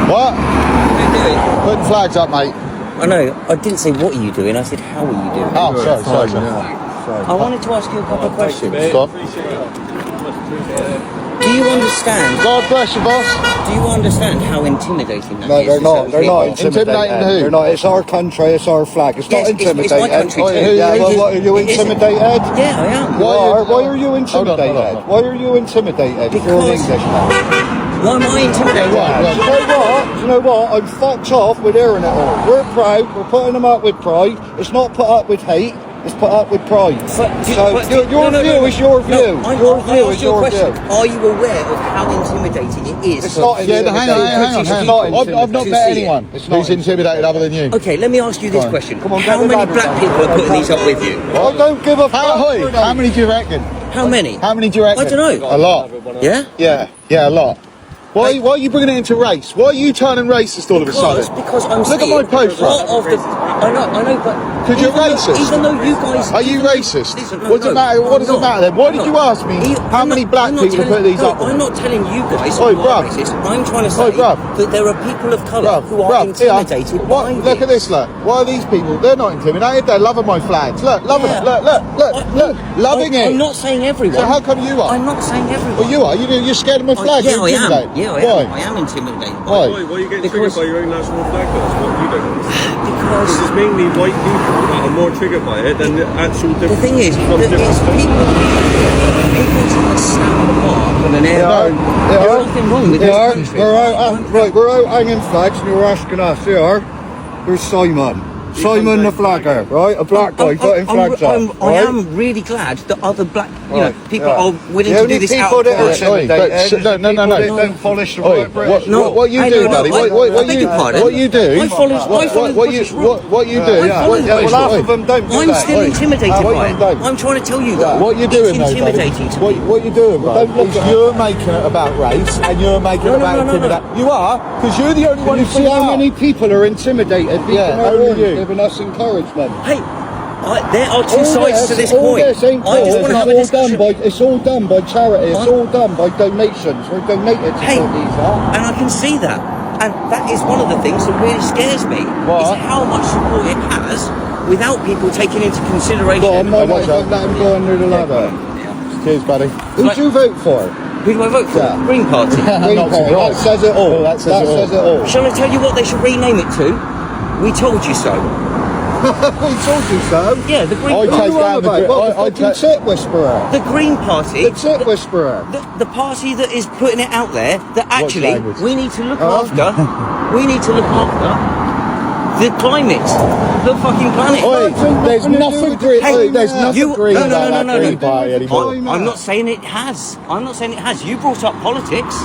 What? What are you doing? Putting flags up, mate. I know, I didn't say what are you doing, I said how are you doing? Oh, sorry. I wanted to ask you a couple of questions. Go on. Do you understand? God bless you, boss. Do you understand how intimidating that No, is? they're not. They're not Intimidating intimidating. who? They're not. It's our country. It's our flag. It's Yes, not intimidating. it's my country too. Yeah, well, what, are you It isn't. intimidated? Yeah, I am. Why are you intimidated? Hold on. Why are you intimidated? If you're an Because- Englishman. Why am I intimidated? Do you know what? I'm fucked off with hearing it all. We're proud. We're putting them up with pride. It's not put up with hate. It's put up with pride. Your view is your view. Your view is your view. Are you aware of how intimidating it is? It's not intimidating. Hang on. I've not met anyone who's intimidated other than you. Okay, let me ask you this question. Come on, how many black people are putting these up with you? I don't give a fuck. How many do you reckon? How many? How many do you reckon? I don't know. A lot. Yeah? Yeah, a lot. Why are you bringing it into race? Why are you turning racist all of a sudden? Because I'm Look at saying my post, a lot of the... I know, but... Because you're racist. Even though you guys... Are you racist? Listen, What does it matter? What does it matter then? Why did you ask me how many black people put these up? I'm not telling you guys Oi, who are bruv. racist. I'm trying to say that there are people of colour who are intimidated by this. Look at this, look. Why are these people? They're not intimidated. They're loving my flags. Look, loving it. Look. Loving it. I'm not saying everyone. So how come you are? I'm not saying everyone. Well, you are. You're scared of my flag. Yeah, You're I am. intimidated. Yeah, I Why? am. I am intimidated. Why? Why are you getting triggered by your own national flag? That's what you don't understand. Because It's mainly white people that are more triggered by it than the actual the different. thing is, from that different it's states. people trying to snap them off on an air. There's nothing wrong with this country. We're out hanging flags and you're asking us, here. There's Simon the flagger, right? A black guy putting flags up. I am really glad that other black, people are willing The to only do this people out that are of intimidated, no. people that don't polish the Oi, right British. what you do, buddy? What you do? I follow British rules. What you do? Well, half of them don't do I'm that. still intimidated What by you it. don't? I'm trying to tell you that. What you're doing, it's though, buddy, intimidating to me. what you're doing, bro, is you're making it about race and you're making it about intimidation. You are, because you're the only one You who see how many people are intimidated? only you. Giving us encouragement. Hey, there are two sides to this all coin. this ain't I just want to have a discussion. It's all done by charity. It's all done by donations. We're donated to Hey, all these. and I can see that. And that is one of the things that really scares me, is how much support it has without people taking into consideration. Go on, let him go under the ladder. Cheers, buddy. Who'd you vote for? Who do I vote for? Yeah. Green Party. Green Not Party. surprised. That says it all. Oh, that says it all. Shall I tell you what they should rename it to? We told you so. We told you so. Yeah, the Green I What are take you down on the about? gri- What, the I fucking take- tit whisperer? The Green Party. The tit whisperer. The party that is putting it out there that actually language? we need to look after. We need to look after the climate, the fucking planet. Oi, there's nothing green. Hey, There's nothing green no, about that no. Green Party anymore. I'm not saying it has. I'm not saying it has. You brought up politics.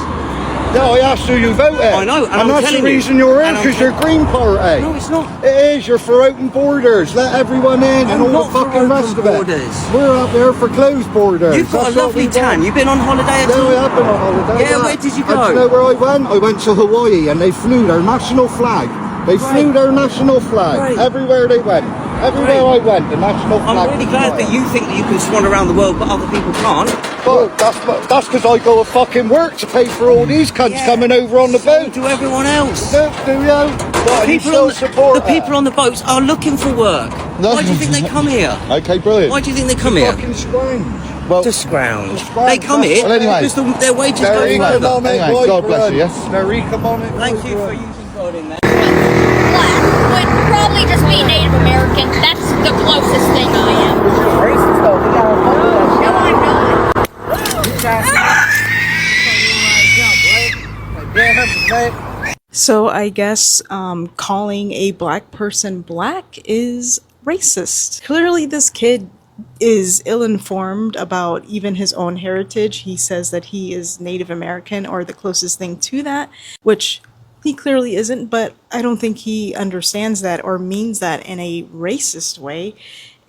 Yeah, I asked who you voted. I know, and I'm that's telling the you. reason you're in, And I'm because you're Green Party. No, it's not. It is. You're for open borders. Let everyone in and I'm all not the for fucking rest open of it. borders. We're up there for closed borders. You've got That's a what lovely we tan. want. You've been on holiday at Yeah, all? we have been on holiday. Yeah, where did you go? And do you know where I went? I went to Hawaii and they flew their national flag. They flew their national flag. Right. Everywhere they went. Everywhere I went, the national flag. I'm really was glad flying. that you think that you can swan around the world, but other people can't. But that's because I go to fucking work to pay for all these cunts coming over on the So boat. do everyone else. Do you? But you still support the people on the boats are looking for work. Why do you think they come here? Okay, brilliant. Why do you think they come here? fucking scrounge. Well, To scrounge. Scrounge, They come here well, anyway. because their wages They're go further. economic Anyway, God bless you, boyfriends. They're economic Thank you for boyfriends. using God in there. Black would probably just be Native American. That's the closest thing I am. No, I'm not. So I guess calling a black person black is racist. Clearly this kid is ill-informed about even his own heritage. He says that he is Native American or the closest thing to that, which he clearly isn't, but I don't think he understands that or means that in a racist way.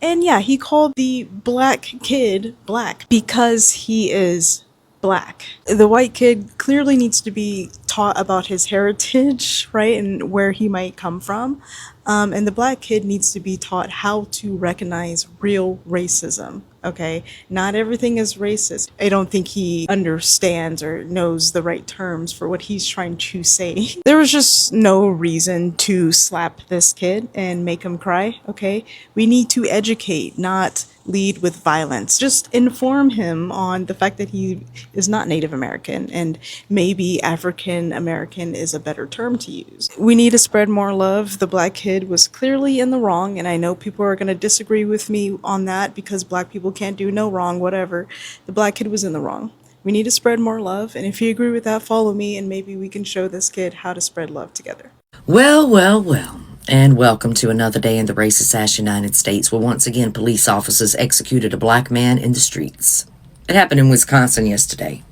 And yeah, he called the black kid black because he is black. The white kid clearly needs to be taught about his heritage, right, and where he might come from. And the black kid needs to be taught how to recognize real racism. Okay, not everything is racist. I don't think he understands or knows the right terms for what he's trying to say. There was just no reason to slap this kid and make him cry. Okay, we need to educate, not lead with violence. Just inform him on the fact that he is not Native American, and maybe African American is a better term to use. We need to spread more love. The black kid was clearly in the wrong, and I know people are going to disagree with me on that because black people can't do no wrong, whatever. The black kid was in the wrong. We need to spread more love, and if you agree with that, follow me, and maybe we can show this kid how to spread love together. Well, well, well. And welcome to another day in the racist-ass United States, where once again police officers executed a black man in the streets. It happened in Wisconsin yesterday.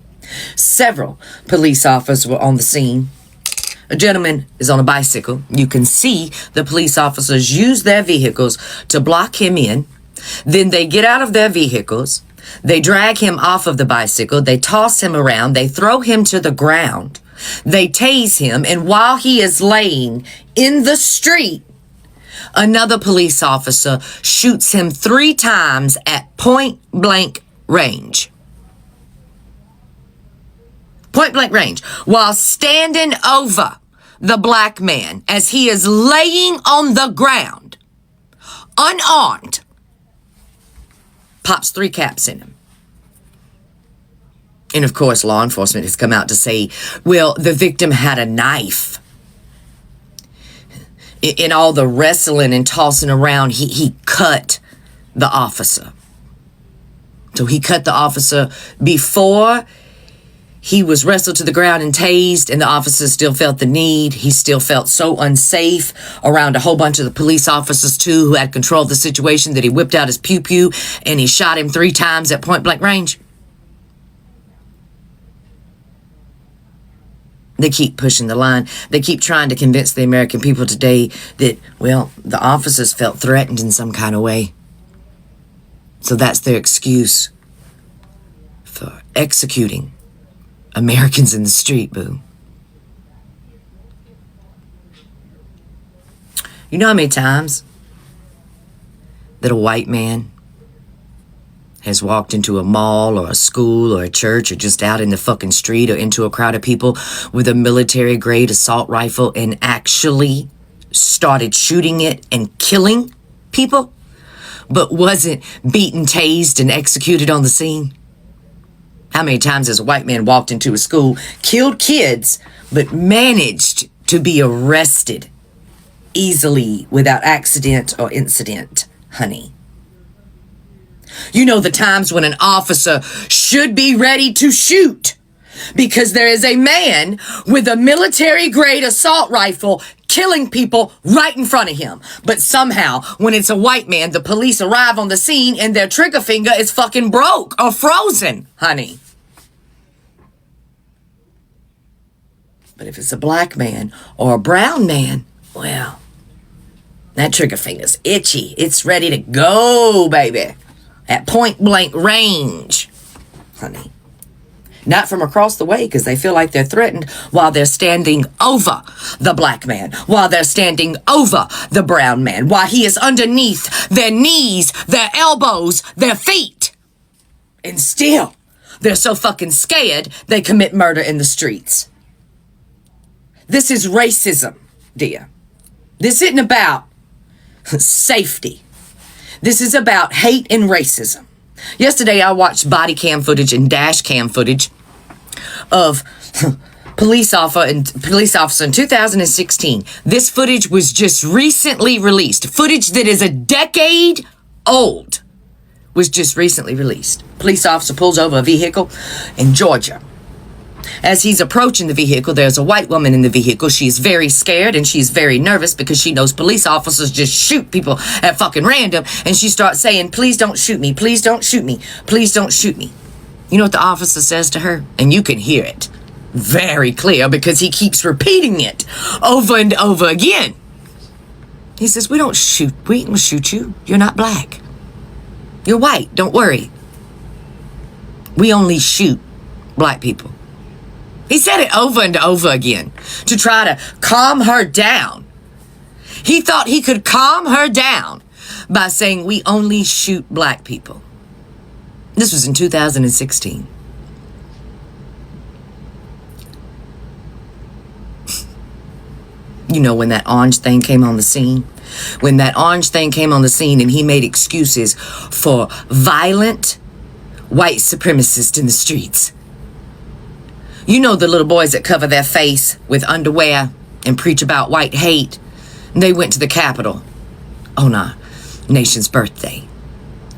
Several police officers were on the scene. A gentleman is on a bicycle. You can see the police officers use their vehicles to block him in. Then they get out of their vehicles. They drag him off of the bicycle. They toss him around. They throw him to the ground. They tase him, and while he is laying in the street, another police officer shoots him 3 times at point blank range. Point blank range, while standing over the black man as he is laying on the ground, unarmed, pops 3 caps in him. And of course, law enforcement has come out to say, well, the victim had a knife. In all the wrestling and tossing around, he cut the officer. So he cut the officer before he was wrestled to the ground and tased, and the officer still felt the need. He still felt so unsafe around a whole bunch of the police officers, too, who had control of the situation, that he whipped out his pew-pew and he shot him 3 times at point-blank range. They keep pushing the line. They keep trying to convince the American people today that, well, the officers felt threatened in some kind of way. So that's their excuse for executing Americans in the street, boo. You know how many times that a white man has walked into a mall or a school or a church or just out in the fucking street or into a crowd of people with a military-grade assault rifle and actually started shooting it and killing people, but wasn't beaten, tased, and executed on the scene? How many times has a white man walked into a school, killed kids, but managed to be arrested easily without accident or incident, honey? You know the times when an officer should be ready to shoot because there is a man with a military-grade assault rifle killing people right in front of him. But somehow, when it's a white man, the police arrive on the scene and their trigger finger is fucking broke or frozen, honey. But if it's a black man or a brown man, well, that trigger finger's itchy. It's ready to go, baby. At point-blank range, honey. Not from across the way because they feel like they're threatened while they're standing over the black man, while they're standing over the brown man, while he is underneath their knees, their elbows, their feet. And still, they're so fucking scared they commit murder in the streets. This is racism, dear. This isn't about safety. This is about hate and racism. Yesterday, I watched body cam footage and dash cam footage of police officer in 2016. This footage was just recently released. Footage that is a decade old was just recently released. Police officer pulls over a vehicle in Georgia. As he's approaching the vehicle, there's a white woman in the vehicle. She's very scared and she's very nervous because she knows police officers just shoot people at fucking random. And she starts saying, please don't shoot me. Please don't shoot me. Please don't shoot me. You know what the officer says to her? And you can hear it very clear because he keeps repeating it over and over again. He says, we don't shoot you. You're not black. You're white. Don't worry. We only shoot black people. He said it over and over again to try to calm her down. He thought he could calm her down by saying we only shoot black people. This was in 2016. You know, when that orange thing came on the scene? When that orange thing came on the scene and he made excuses for violent white supremacists in the streets. You know, the little boys that cover their face with underwear and preach about white hate. They went to the Capitol on our nation's birthday.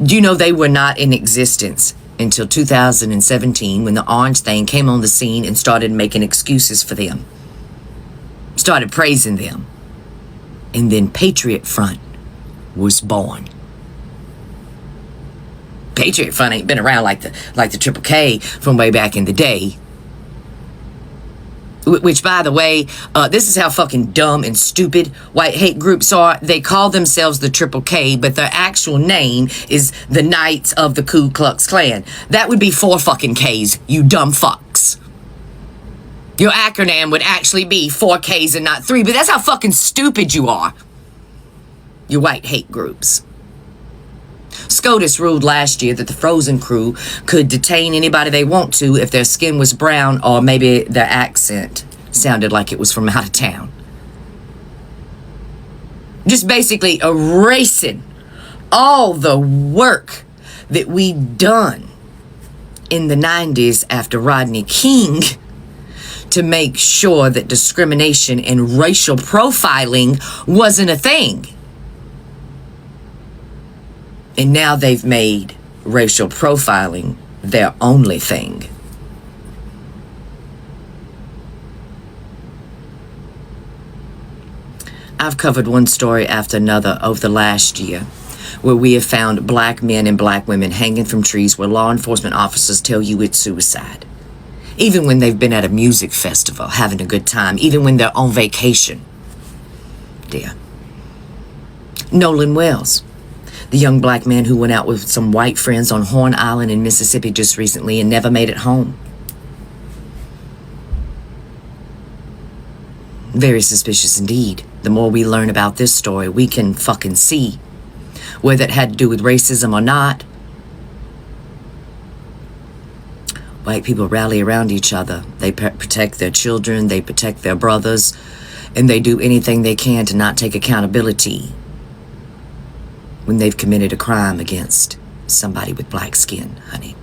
Do you know they were not in existence until 2017 when the orange thing came on the scene and started making excuses for them? Started praising them. And then Patriot Front was born. Patriot Front ain't been around like the Triple K from way back in the day. Which, by the way, this is how fucking dumb and stupid white hate groups are. They call themselves the Triple K, but their actual name is the Knights of the Ku Klux Klan. That would be 4 fucking Ks, you dumb fucks. Your acronym would actually be 4 Ks and not 3, but that's how fucking stupid you are. You white hate groups. SCOTUS ruled last year that the Frozen crew could detain anybody they want to if their skin was brown or maybe their accent sounded like it was from out of town. Just basically erasing all the work that we done in the 90s after Rodney King to make sure that discrimination and racial profiling wasn't a thing. And now they've made racial profiling their only thing. I've covered one story after another over the last year where we have found black men and black women hanging from trees where law enforcement officers tell you it's suicide. Even when they've been at a music festival having a good time, even when they're on vacation. Dear. Nolan Wells, the young black man who went out with some white friends on Horn Island in Mississippi just recently and never made it home. Very suspicious indeed. The more we learn about this story, we can fucking see whether it had to do with racism or not. White people rally around each other. They protect their children, they protect their brothers, and they do anything they can to not take accountability when they've committed a crime against somebody with black skin, honey.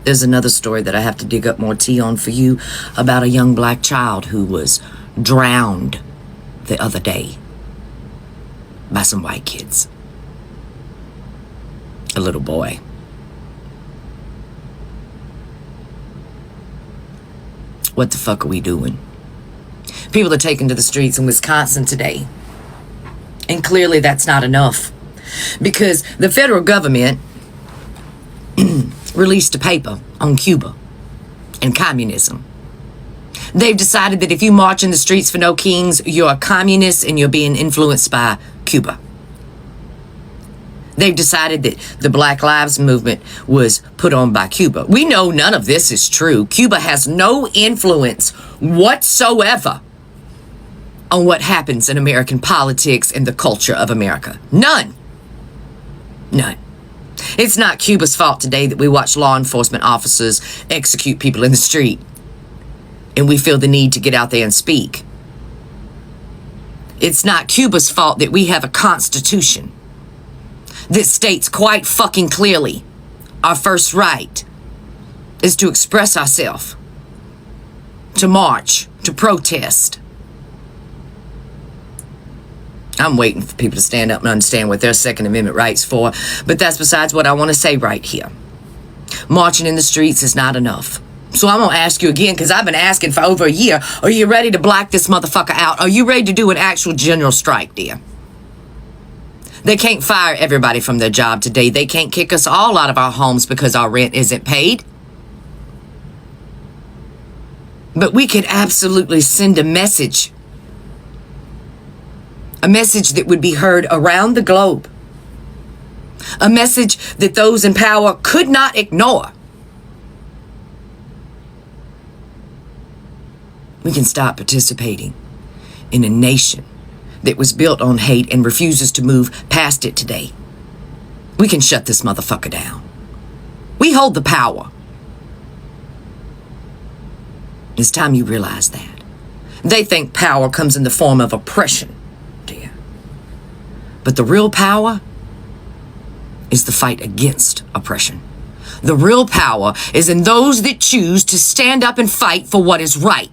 There's another story that I have to dig up more tea on for you about a young black child who was drowned the other day by some white kids. A little boy. What the fuck are we doing? People are taken to the streets in Wisconsin today. And clearly that's not enough. Because the federal government released a paper on Cuba and communism. They've decided that if you march in the streets for no kings, you're a communist and you're being influenced by Cuba. They've decided that the Black Lives Movement was put on by Cuba. We know none of this is true. Cuba has no influence whatsoever on what happens in American politics and the culture of America. None. None. It's not Cuba's fault today that we watch law enforcement officers execute people in the street and we feel the need to get out there and speak. It's not Cuba's fault that we have a constitution that states quite fucking clearly our first right is to express ourselves, to march, to protest. I'm waiting for people to stand up and understand what their Second Amendment rights for, but that's besides what I want to say right here. Marching in the streets is not enough. So I'm going to ask you again, because I've been asking for over a year, are you ready to black this motherfucker out? Are you ready to do an actual general strike, dear? They can't fire everybody from their job today. They can't kick us all out of our homes because our rent isn't paid. But we could absolutely send a message that would be heard around the globe. A message that those in power could not ignore. We can stop participating in a nation that was built on hate and refuses to move past it today. We can shut this motherfucker down. We hold the power. It's time you realize that. They think power comes in the form of oppression, dear. But the real power is the fight against oppression. The real power is in those that choose to stand up and fight for what is right.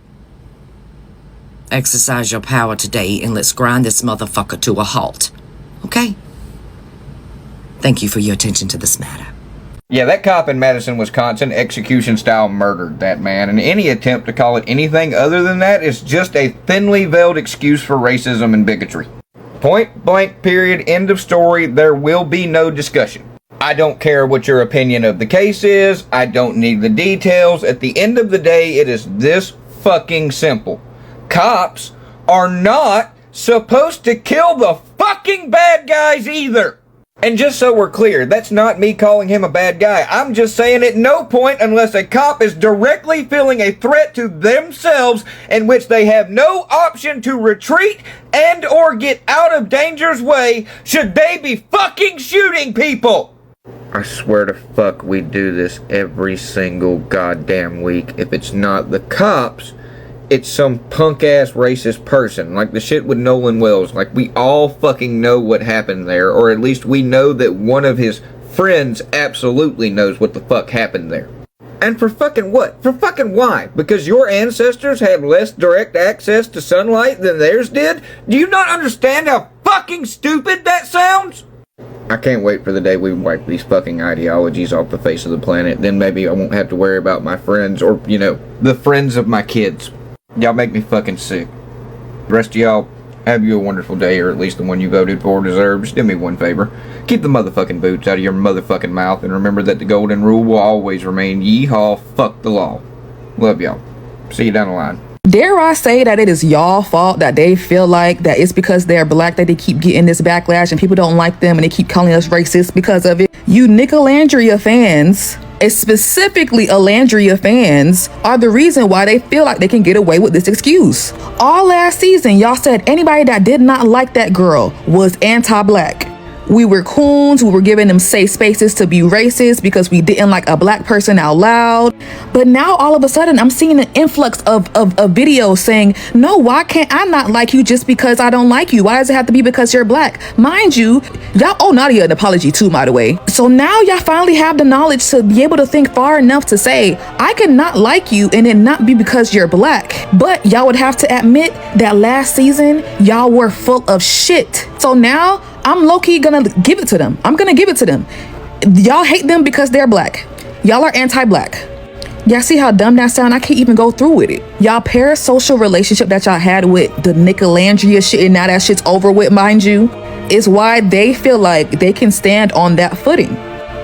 Exercise your power today and let's grind this motherfucker to a halt. Okay? Thank you for your attention to this matter. Yeah, that cop in Madison, Wisconsin, execution-style murdered that man, and any attempt to call it anything other than that is just a thinly veiled excuse for racism and bigotry. Point blank, period, end of story. There will be no discussion. I don't care what your opinion of the case is. I don't need the details. At the end of the day, it is this fucking simple. Cops are not supposed to kill the fucking bad guys either. And just so we're clear, that's not me calling him a bad guy. I'm just saying at no point, unless a cop is directly feeling a threat to themselves in which they have no option to retreat and or get out of danger's way, should they be fucking shooting people. I swear to fuck we do this every single goddamn week. If it's not the cops, it's some punk-ass racist person, like the shit with Nolan Wells. Like, we all fucking know what happened there, or at least we know that one of his friends absolutely knows what the fuck happened there. And for fucking what? For fucking why? Because your ancestors had less direct access to sunlight than theirs did? Do you not understand how fucking stupid that sounds? I can't wait for the day we wipe these fucking ideologies off the face of the planet. Then maybe I won't have to worry about my friends, or, you know, the friends of my kids. Y'all make me fucking sick. The rest of y'all, have you a wonderful day, or at least the one you voted for deserves. Just do me one favor. Keep the motherfucking boots out of your motherfucking mouth, and remember that the golden rule will always remain: yeehaw, fuck the law. Love y'all. See you down the line. Dare I say that it is y'all fault that they feel like that it's because they're black that they keep getting this backlash and people don't like them and they keep calling us racist because of it? You Nicolandria fans, specifically Alandria fans, are the reason why they feel like they can get away with this excuse. All last season, y'all said anybody that did not like that girl was anti-black. We were coons, we were giving them safe spaces to be racist because we didn't like a black person out loud. But now all of a sudden I'm seeing an influx of videos saying, no, why can't I not like you just because I don't like you? Why does it have to be because you're black? Mind you, y'all owe Nadia an apology too, by the way. So now y'all finally have the knowledge to be able to think far enough to say, I could not like you and it not be because you're black. But y'all would have to admit that last season, y'all were full of shit. So now I'm low-key gonna give it to them. I'm gonna give it to them. Y'all hate them because they're black. Y'all are anti-black. Y'all see how dumb that sound? I can't even go through with it. Y'all parasocial relationship that y'all had with the Nicolandria shit, and now that shit's over with, mind you, is why they feel like they can stand on that footing.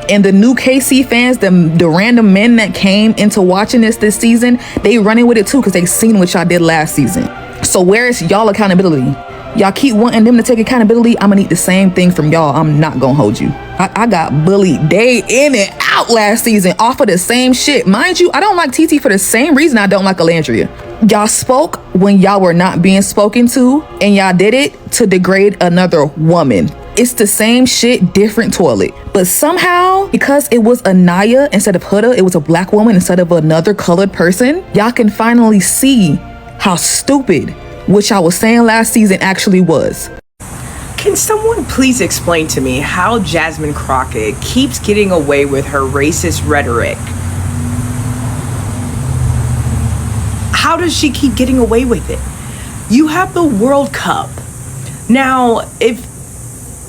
And the new KC fans, the random men that came into watching this season, they running with it too because they seen what y'all did last season. So where is y'all accountability? Y'all keep wanting them to take accountability. I'm gonna need the same thing from y'all. I'm not gonna hold you. I got bullied day in and out last season off of the same shit. Mind you, I don't like TT for the same reason I don't like Alandria. Y'all spoke when y'all were not being spoken to, and y'all did it to degrade another woman. It's the same shit, different toilet. But somehow, because it was Anaya instead of Huda, it was a black woman instead of another colored person, y'all can finally see how stupid which I was saying last season actually was. Can someone please explain to me how Jasmine Crockett keeps getting away with her racist rhetoric? How does she keep getting away with it? You have the World Cup. Now,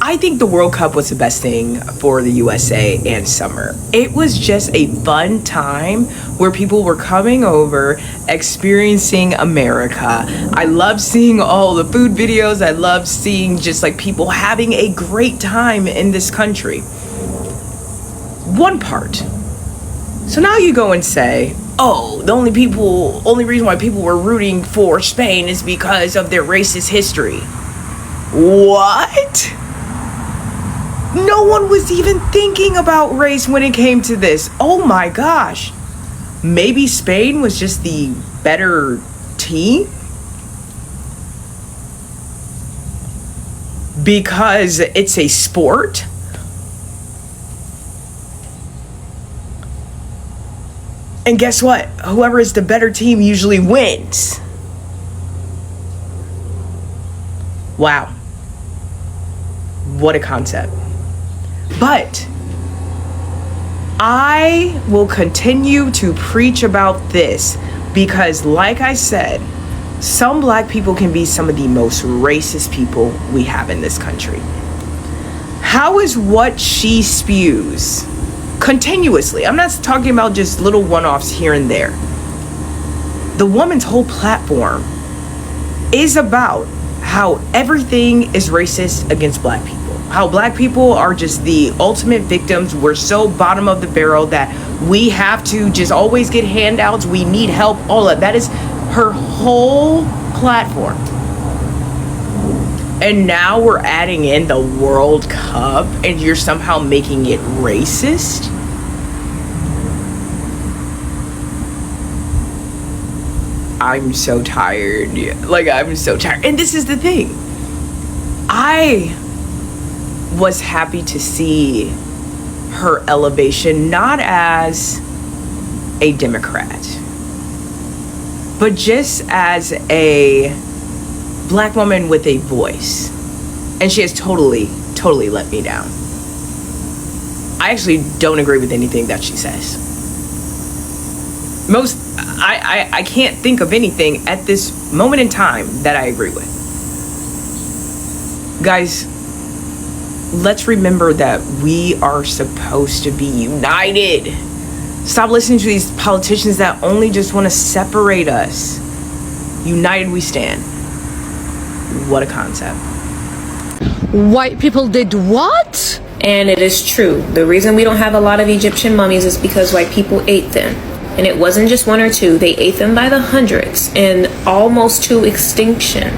I think the World Cup was the best thing for the USA and Summer. It was just a fun time where people were coming over, experiencing America. I love seeing all the food videos. I love seeing just like people having a great time in this country. One part. So now you go and say, oh, the only reason why people were rooting for Spain is because of their racist history. What? No one was even thinking about race when it came to this. Oh my gosh. Maybe Spain was just the better team? because it's a sport. And guess what? Whoever is the better team usually wins. Wow. What a concept. But I will continue to preach about this because, like I said, some black people can be some of the most racist people we have in this country. How is what she spews continuously, I'm not talking about just little one-offs here and there, the woman's whole platform is about how everything is racist against black people. How black people are just the ultimate victims. We're so bottom of the barrel that we have to just always get handouts. We need help. All of that is her whole platform. And now we're adding in the World Cup and you're somehow making it racist? I'm so tired. Like, I'm so tired. And this is the thing. I was happy to see her elevation, not as a Democrat, but just as a black woman with a voice. And she has totally let me down. I actually don't agree with anything that she says. I can't think of anything at this moment in time that I agree with. Guys, let's remember that we are supposed to be united. Stop listening to these politicians that only just want to separate us. United we stand. What a concept. White people did what? And it is true. The reason we don't have a lot of Egyptian mummies is because white people ate them. And it wasn't just one or two. They ate them by the hundreds and almost to extinction.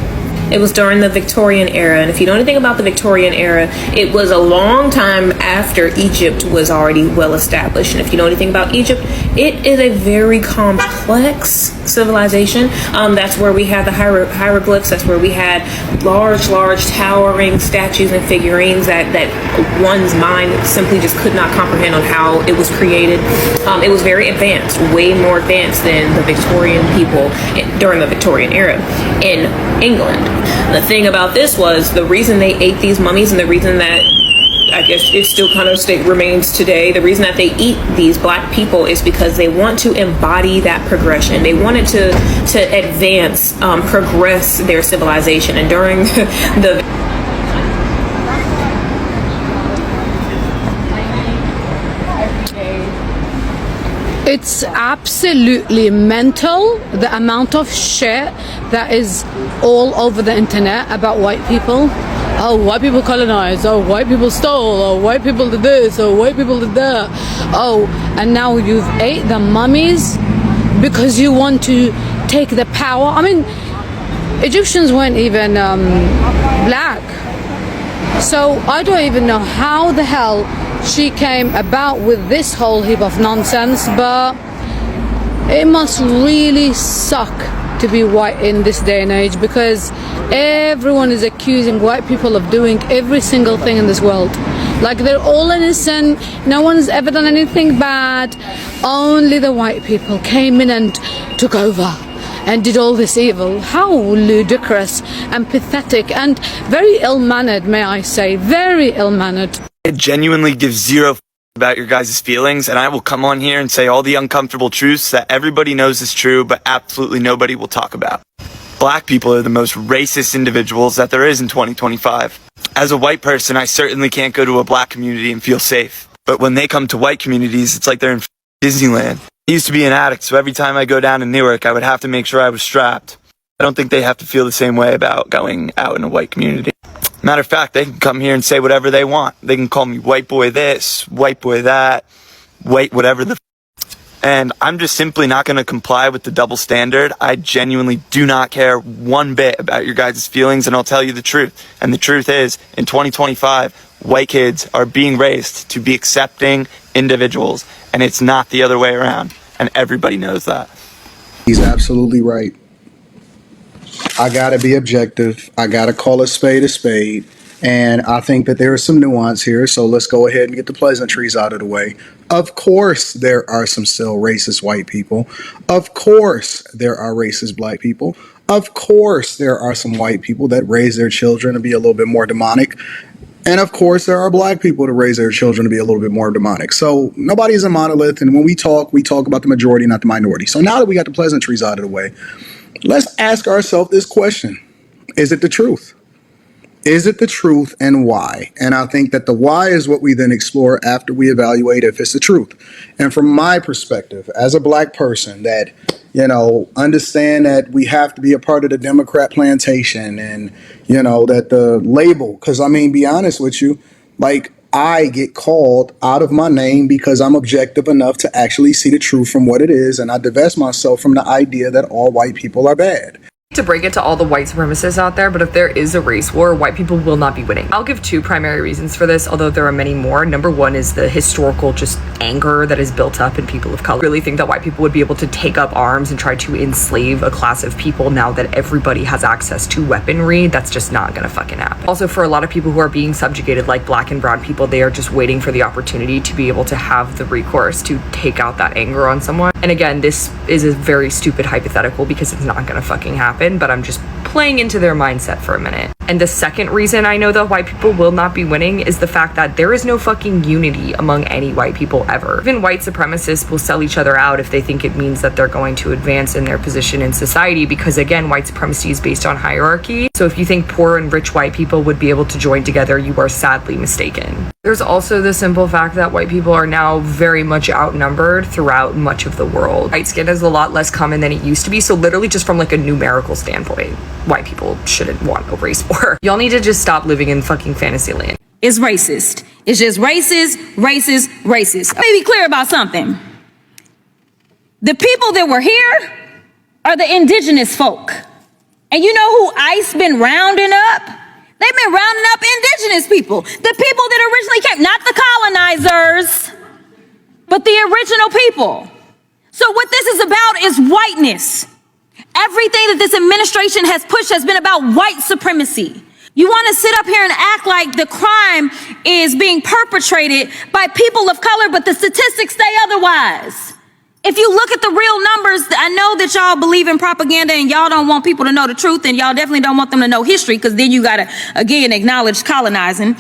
It was during the Victorian era. And if you know anything about the Victorian era, it was a long time after Egypt was already well established. And if you know anything about Egypt, it is a very complex civilization. That's where we had the hieroglyphs. That's where we had large towering statues and figurines that one's mind simply just could not comprehend on how it was created. It was very advanced, way more advanced than the Victorian people during the Victorian era in England. The thing about this was the reason they ate these mummies, and the reason that I guess it still kind of remains today, the reason that they eat these black people is because they want to embody that progression. They wanted to advance, progress their civilization. And during the It's absolutely mental, the amount of shit that is all over the internet about white people. Oh, white people colonized. Oh, white people stole. Oh, white people did this. Oh, white people did that. Oh, and now you've ate the mummies because you want to take the power. I mean, Egyptians weren't even black. So I don't even know how the hell she came about with this whole heap of nonsense, but it must really suck to be white in this day and age, because everyone is accusing white people of doing every single thing in this world. Like, they're all innocent, no one's ever done anything bad, only the white people came in and took over and did all this evil. How ludicrous and pathetic and very ill-mannered, may I say, very ill-mannered. It genuinely gives zero about your guys' feelings, and I will come on here and say all the uncomfortable truths that everybody knows is true, but absolutely nobody will talk about. Black people are the most racist individuals that there is in 2025. As a white person, I certainly can't go to a black community and feel safe. But when they come to white communities, it's like they're in Disneyland. I used to be an addict, so every time I go down to Newark, I would have to make sure I was strapped. I don't think they have to feel the same way about going out in a white community. Matter of fact, they can come here and say whatever they want. They can call me white boy this, white boy that, white whatever the and I'm just simply not going to comply with the double standard. I genuinely do not care one bit about your guys' feelings, and I'll tell you the truth. And the truth is, in 2025, white kids are being raised to be accepting individuals, and it's not the other way around, and everybody knows that. He's absolutely right. I gotta be objective. I gotta call a spade a spade. And I think that there is some nuance here. So let's go ahead and get the pleasantries out of the way. Of course, there are some still racist white people. Of course, there are racist black people. Of course, there are some white people that raise their children to be a little bit more demonic. And of course, there are black people to raise their children to be a little bit more demonic. So nobody's a monolith. And when we talk about the majority, not the minority. So now that we got the pleasantries out of the way, let's ask ourselves this question. Is it the truth? Is it the truth, and why? And I think that the why is what we then explore after we evaluate if it's the truth. And from my perspective, as a black person that, understand that we have to be a part of the Democrat plantation and, that the label, because be honest with you, I get called out of my name because I'm objective enough to actually see the truth from what it is. And I divest myself from the idea that all white people are bad. To break it to all the white supremacists out there, but if there is a race war, white people will not be winning. I'll give two primary reasons for this, although there are many more. Number one is the historical just anger that is built up in people of color. I really think that white people would be able to take up arms and try to enslave a class of people now that everybody has access to weaponry. That's just not gonna fucking happen. Also, for a lot of people who are being subjugated, like black and brown people, they are just waiting for the opportunity to be able to have the recourse to take out that anger on someone. And again, this is a very stupid hypothetical because it's not gonna fucking happen. But I'm just playing into their mindset for a minute. And the second reason I know that white people will not be winning is the fact that there is no fucking unity among any white people ever. Even white supremacists will sell each other out if they think it means that they're going to advance in their position in society, because again, white supremacy is based on hierarchy. So if you think poor and rich white people would be able to join together, you are sadly mistaken. There's also the simple fact that white people are now very much outnumbered throughout much of the world. White skin is a lot less common than it used to be, so literally just from a numerical standpoint, white people shouldn't want a race war. Y'all need to just stop living in fucking fantasy land. It's racist. It's just racist, racist, racist. Let me be clear about something. The people that were here are the indigenous folk. And you know who ICE been rounding up? They've been rounding up indigenous people. The people that originally came, not the colonizers, but the original people. So what this is about is whiteness. Everything that this administration has pushed has been about white supremacy. You want to sit up here and act like the crime is being perpetrated by people of color, but the statistics say otherwise. If you look at the real numbers, I know that y'all believe in propaganda and y'all don't want people to know the truth, and y'all definitely don't want them to know history, because then you got to, again, acknowledge colonizing.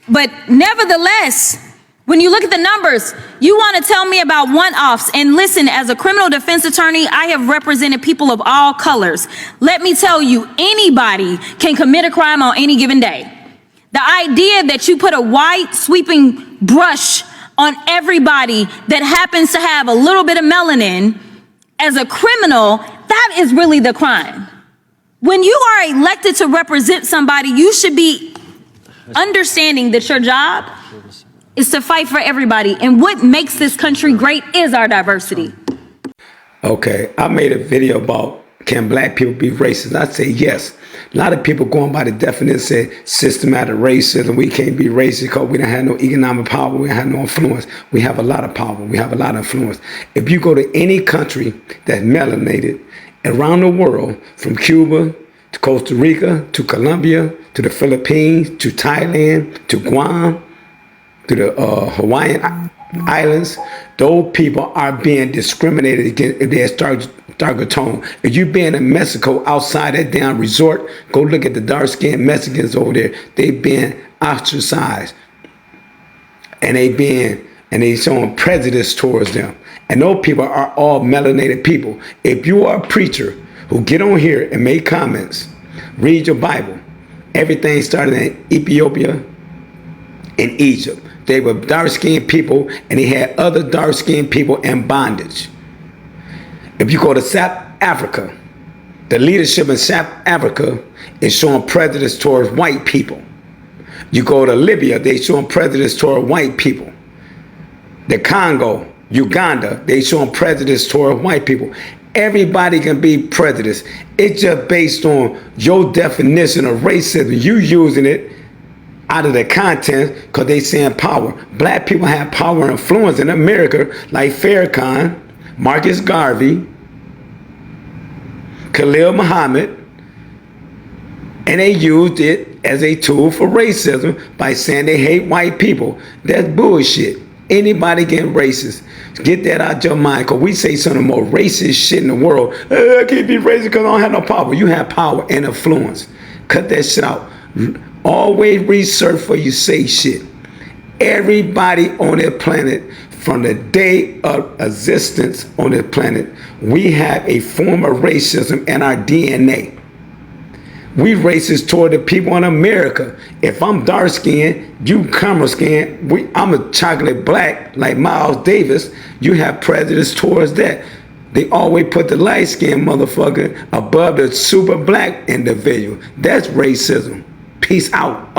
But nevertheless, when you look at the numbers, you want to tell me about one-offs. And listen, as a criminal defense attorney, I have represented people of all colors. Let me tell you, anybody can commit a crime on any given day. The idea that you put a white sweeping brush on everybody that happens to have a little bit of melanin as a criminal, that is really the crime. When you are elected to represent somebody, you should be understanding that your job is to fight for everybody. And what makes this country great is our diversity. Okay, I made a video about can black people be racist? I say yes. A lot of people going by the definition say systematic racism. We can't be racist because we don't have no economic power. We don't have no influence. We have a lot of power. We have a lot of influence. If you go to any country that's melanated around the world, from Cuba to Costa Rica to Colombia to the Philippines to Thailand to Guam to the Hawaiian Islands, those people are being discriminated against if they're darker tone. If you been in Mexico outside that damn resort, go look at the dark-skinned Mexicans over there. They've been ostracized, and they showing prejudice towards them. And those people are all melanated people. If you are a preacher who get on here and make comments, read your Bible. Everything started in Ethiopia and Egypt. They were dark-skinned people, and they had other dark-skinned people in bondage. If you go to South Africa, the leadership in South Africa is showing prejudice towards white people. You go to Libya, they showing prejudice toward white people. The Congo, Uganda, they showing prejudice toward white people. Everybody can be prejudiced. It's just based on your definition of racism. You using it out of the content because they saying power. Black people have power and influence in America, like Farrakhan, Marcus Garvey, Khalil Muhammad, And they used it as a tool for racism by saying they hate white people. That's bullshit. Anybody getting racist, get that out your mind, because we say some of the more racist shit in the world. I can't be racist because I don't have no power. You have power and influence. Cut that shit out. Always research before you say shit. Everybody on this planet, from the day of existence on this planet, we have a form of racism in our DNA. We racist toward the people in America. If I'm dark skinned, you caramel skinned, I'm a chocolate black like Miles Davis, you have prejudice towards that. They always put the light skinned motherfucker above the super black individual. That's racism. Peace out.